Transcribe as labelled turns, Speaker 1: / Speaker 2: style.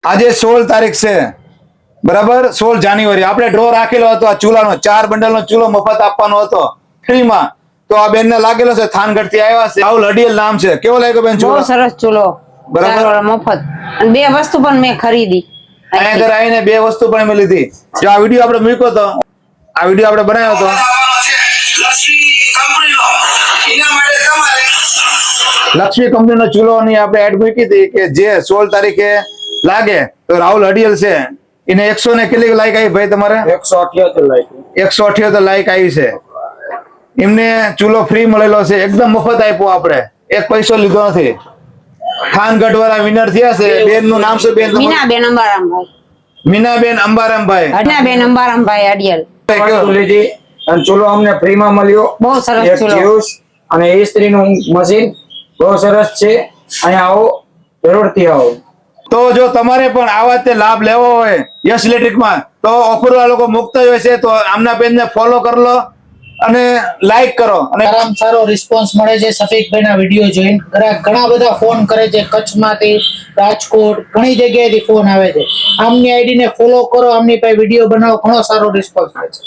Speaker 1: આજે 16 તારીખ છે બરાબર, 16 જાન્યુઆરી આપણે ડ્રો રાખેલો હતો આ ચૂલાનો, 4 બંડલનો ચૂલો મફત આપવાનો હતો ફ્રીમાં. તો આ બેનને લાગેલો છે, થાનગઢ થી આવ્યા છે, રાહુલ અડિયલ નામ છે. કેવો લાગ્યો બેન ચૂલો?
Speaker 2: બહુ સરસ ચૂલો,
Speaker 1: બરાબર.
Speaker 2: 4 વાળો મફત, અને 2 વસ્તુ પણ મેં ખરીદી.
Speaker 1: અહીંયા ઘરે આવીને 2 વસ્તુ પણ મેં લીધી. જો આ વિડીયો આપણે મૂક્યો હતો, આ વિડીયો આપણે બનાવ્યો હતો લક્ષ્મી કંપનીનો ચૂલોની આપણે એડ મૂકી હતી કે જે 16 તારીખે લાગે તો રાહુલ અડિયલ છે એને 100 ને કેટલી લાઈક આવી ભાઈ તમારે?
Speaker 3: 178 લાઈક.
Speaker 1: 178 લાઈક આવી છે. એમને ચૂલો ફ્રી મળેલો છે, એકદમ મફત આપ્યો, આપણે એક પૈસો લીધો નથી. થાનગઢ વાળા વિનર થયા છે. બેન નું નામ શું બેન?
Speaker 2: મીનાબેન અંબારામભાઈ.
Speaker 1: મીનાબેન અંબારામભાઈ.
Speaker 2: મીનાબેન અંબારામભાઈ અડિયલ.
Speaker 3: લીધી અને ચૂલો અમને ફ્રી માં મળ્યો.
Speaker 2: બહુ સરસ
Speaker 3: એક
Speaker 2: ચૂલો.
Speaker 3: જ્યુસ અને ઇસ્ત્રી નું મશીન બહુ સરસ છે. અહીંયા આવો, જરૂરથી આવો.
Speaker 1: તો જો તમારે પણ આવા તે લાભ લેવો હોય યશ ઇલેક્ટ્રિકમાં, તો ઓફર વાળા લોકો મુકતા હોય છે, તો આમના પેજને ફોલો કરી લો અને લાઈક કરો. અને
Speaker 4: સારામાં સારો રિસ્પોન્સ મળે છે સફીકભાઈ ના વિડીયો જોઈને. ઘણા બધા ફોન કરે છે, કચ્છમાંથી, રાજકોટ, ઘણી જગ્યાએથી ફોન આવે છે. આમની આઈડી ને ફોલો કરો, આમની પાસે વિડીયો બનાવો, ઘણો સારો રિસ્પોન્સ મળે છે.